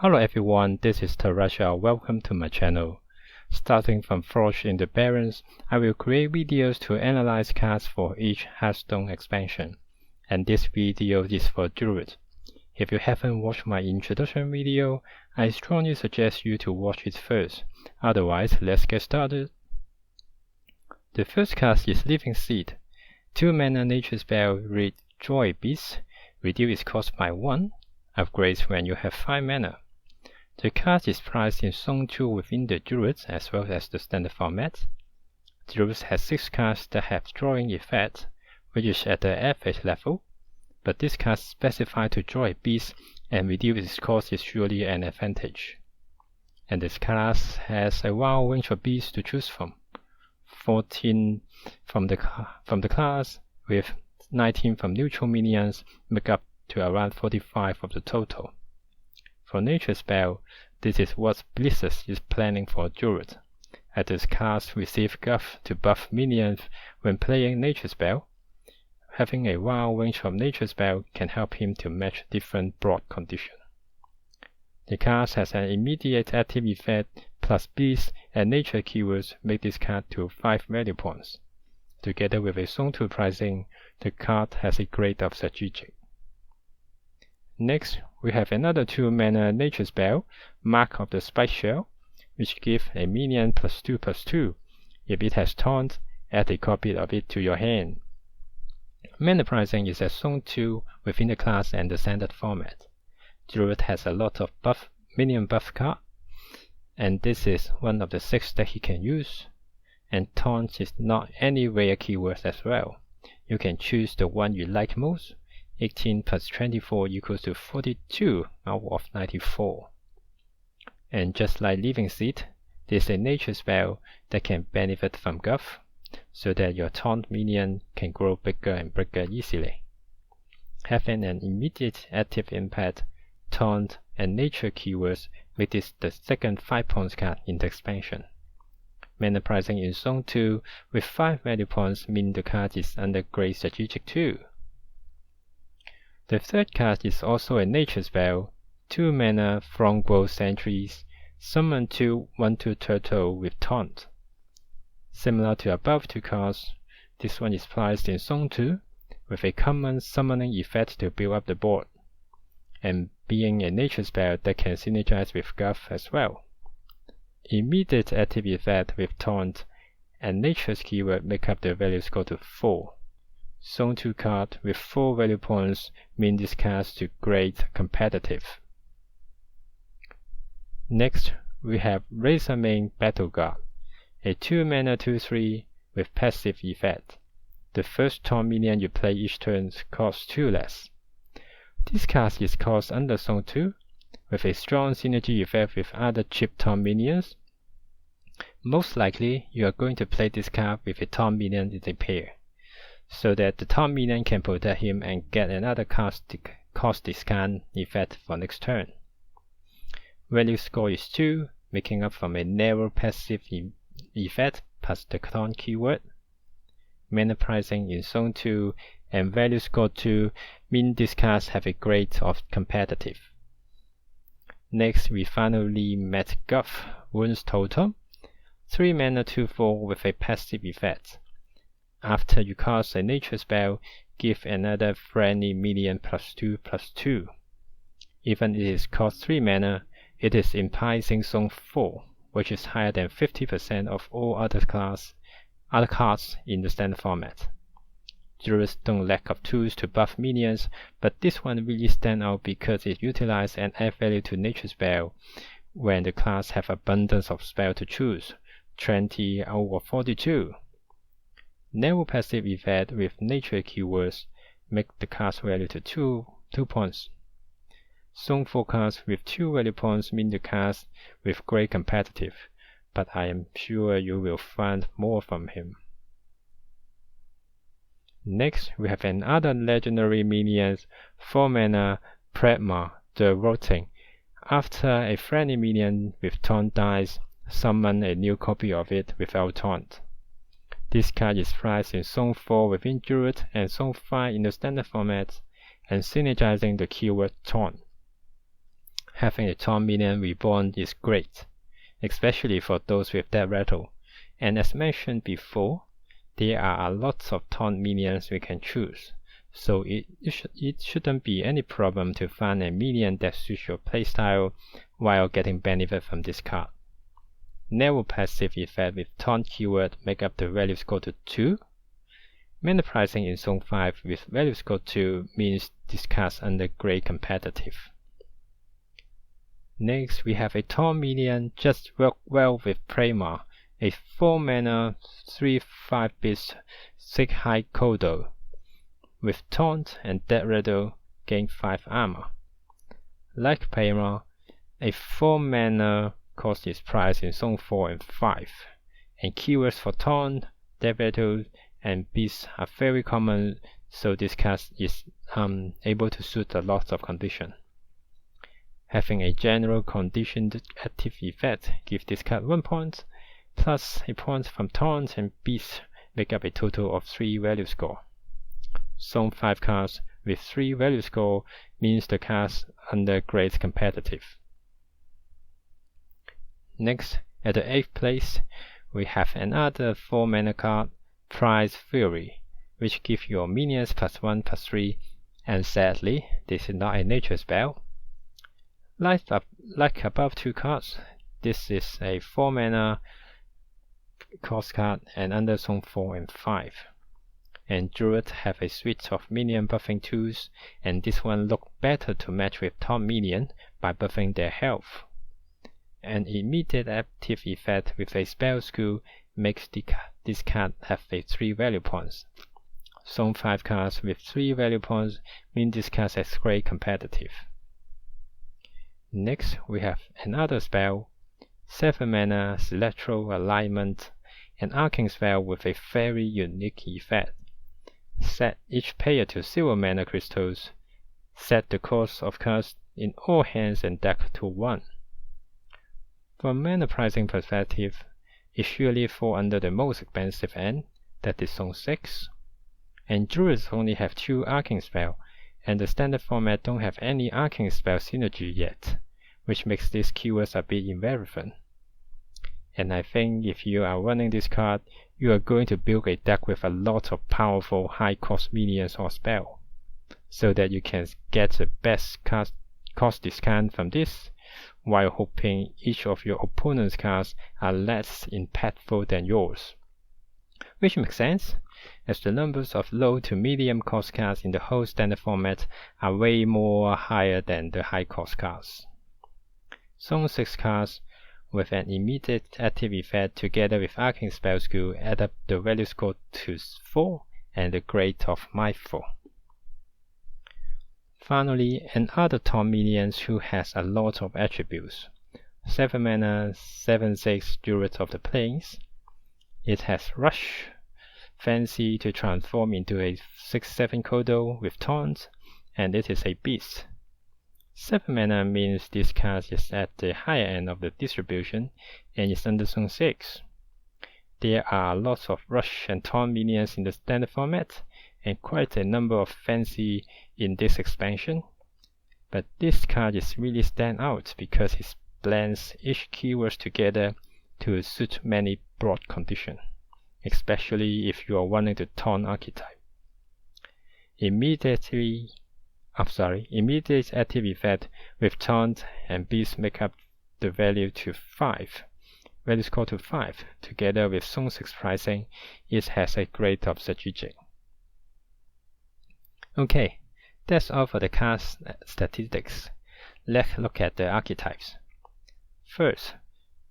Hello everyone, this is Razer. Welcome to my channel. Starting from Forge in the Barrens, I will create videos to analyze cards for each Hearthstone expansion, and this video is for Druid. If you haven't watched my introduction video, I strongly suggest you to watch it first. Otherwise, let's get started. The first card is Living Seed. 2 mana nature spell read Joy Beast, reduce its cost by 1, upgrades when you have 5 mana. The card is priced in Zone 2 within the Druid as well as the standard format. Druid has 6 cards that have drawing effect, which is at the average level, but this card specified to draw a beast and reduce its cost is surely an advantage. And this class has a wide range of beasts to choose from. 14 from the class, with 19 from neutral minions, make up to around 45 of the total. For nature spell, this is what Blizzard is planning for Druid, as this class receives buff to buff minions when playing nature spell. Having a wide range of nature spell can help him to match different board conditions. The card has an immediate active effect, plus beast and nature keywords make this card to 5 value points. Together with a Zone 2 pricing, the card has a grade of strategic. Next, we have another 2 mana nature spell, Mark of the Spike Shell, which gives a minion +2/+2. If it has taunt, add a copy of it to your hand. Mana pricing is at Zone 2 within the class and the standard format. Druid has a lot of minion buff cards, and this is one of the 6 that he can use. And taunt is not any rare keywords as well. You can choose the one you like most. 18 plus 24 equals to 42 out of 94. And just like Living Seed, this is a nature spell that can benefit from buff, so that your taunt minion can grow bigger and bigger easily. Having an immediate active impact, taunt and nature keywords make this the second 5 points card in the expansion. Mana pricing in Zone 2 with 5 value points mean the card is under Great Strategic 2. The third card is also a nature spell, 2 mana Throngbow Sentries, summon 2 1/2 turtle with taunt. Similar to above 2 cards, this one is priced in Zone 2 with a common summoning effect to build up the board, and being a nature spell that can synergize with buff as well. Immediate active effect with taunt and nature's keyword make up the value score to 4. Zone 2 card with 4 value points mean this card to great competitive. Next, we have Razer main Battle Guard, a 2 mana 2/3 with passive effect. The first taunt minion you play each turn costs 2 less. This card is cost under Zone 2, with a strong synergy effect with other cheap taunt minions. Most likely, you are going to play this card with a taunt minion in a pair, so that the taunt minion can protect him and get another cost discount effect for next turn. Value score is 2, making up from a narrow passive effect plus the taunt keyword. Mana pricing in Zone 2 and value score 2 mean these cards have a grade of competitive. Next, we finally met Guff Wounds Totem, 3 mana 2/4 with a passive effect. After you cast a nature spell, give another friendly minion +2/+2. Even if it is cost 3 mana, it is in pricing Zone 4, which is higher than 50% of all other cards in the standard format. Druids don't lack of tools to buff minions, but this one really stands out because it utilizes and adds value to nature spell when the class have abundance of spells to choose, 20 out of 42. Narrow passive effect with nature keywords make the card's value to 2 points. Zone 4 cards with 2 value points mean the cards with great competitive, but I am sure you will find more from him. Next, we have another legendary minion, 4 mana Pragma, the Rotting. After a friendly minion with taunt dies, summon a new copy of it without taunt. This card is priced in Zone 4 within Druid and Zone 5 in the standard format, and synergizing the keyword taunt. having a Taunt Minion Reborn is great, especially for those with Death Rattle. And as mentioned before, there are lots of Taunt Minions we can choose, so it shouldn't be any problem to find a minion that suits your playstyle while getting benefit from this card. Narrow passive effect with Taunt keyword make up the value score to 2. Mana pricing in Zone 5 with value score 2 means this card's under great competitive. Next, we have a Taunt Minion just work well with Prema, a 4 mana 3/5 beast 6 high Kodo. With Taunt and Death Rattle, gain 5 armor. Like Prema, a 4 mana cost is priced in Zone 4 and 5, and keywords for Taunt, Death Rattle, and Beast are very common, so this card is able to suit a lot of conditions. Having a general conditioned active effect gives this card 1 point, plus a point from Taunt and Beast make up a total of 3 value score. Zone 5 cards with 3 value score means the cards under great competitive. Next, at the 8th place, we have another 4 mana card, Prize Fury, which gives your minions +1/+3, and sadly, this is not a nature spell. Like above 2 cards, this is a 4 mana cost card and under Zone 4 and 5. And Druid have a suite of minion buffing tools, and this one look better to match with Taunt Minion by buffing their health. An immediate active effect with a spell skill makes this card have a 3 value points. Zone 5 cards with 3 value points mean this card has great competitive. Next, we have another spell, 7 mana Celestial Alignment, an arcane spell with a very unique effect. Set each player to 0 mana crystals. Set the cost of cards in all hands and deck to 1. From mana pricing perspective, it surely falls under the most expensive end, that is Zone 6. And Druids only have 2 arcane spells, and the standard format don't have any arcane spell synergy yet, which makes these keywords a bit irrelevant. And I think if you are running this card, you are going to build a deck with a lot of powerful high cost minions or spell, so that you can get the best cost discount from this, while hoping each of your opponent's cards are less impactful than yours. Which makes sense, as the numbers of low to medium cost cards in the whole standard format are way more higher than the high cost cards. Zone 6 cards with an immediate active effect together with arcane spell skill add up the value score to 4 and the grade of -4. Finally, another Taunt Minion who has a lot of attributes. 7 mana 7/6 Druid of the Plains. It has Rush, Fancy to transform into a 6/7 Kodo with Taunt, and it is a beast. 7 mana means this card is at the higher end of the distribution and is under Zone 6. There are lots of Rush and Taunt minions in the standard format, and quite a number of Fancy in this expansion. But this card is really stand out because it blends each keyword together to suit many broad conditions, especially if you are wanting to Taunt archetype. Immediate active effect with Taunt and Beast make up the value score to 5. Together with Zone 6 pricing, it has a grade of strategic. Okay, that's all for the card statistics. Let's look at the archetypes. First,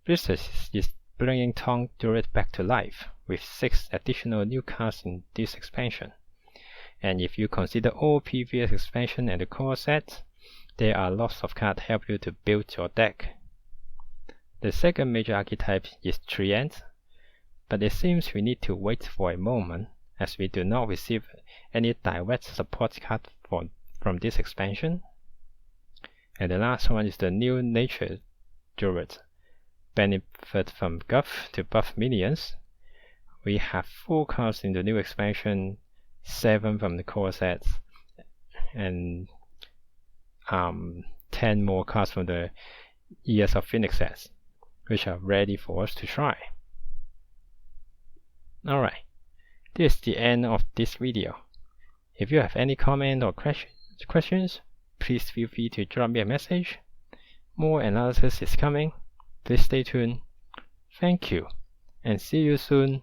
Blizzard is bringing Taunt Druid back to life with 6 additional new cards in this expansion. And if you consider all previous expansion and the core set, there are lots of cards help you to build your deck. The second major archetype is Treant, but it seems we need to wait for a moment as we do not receive any direct support card from this expansion. And the last one is the new Nature Druid, benefit from Guff to buff minions. We have 4 cards in the new expansion, 7 from the core sets, and 10 more cards from the Years of Phoenix sets, which are ready for us to try. Alright, this is the end of this video. If you have any comment or questions, please feel free to drop me a message. More analysis is coming. Please stay tuned. Thank you, and see you soon.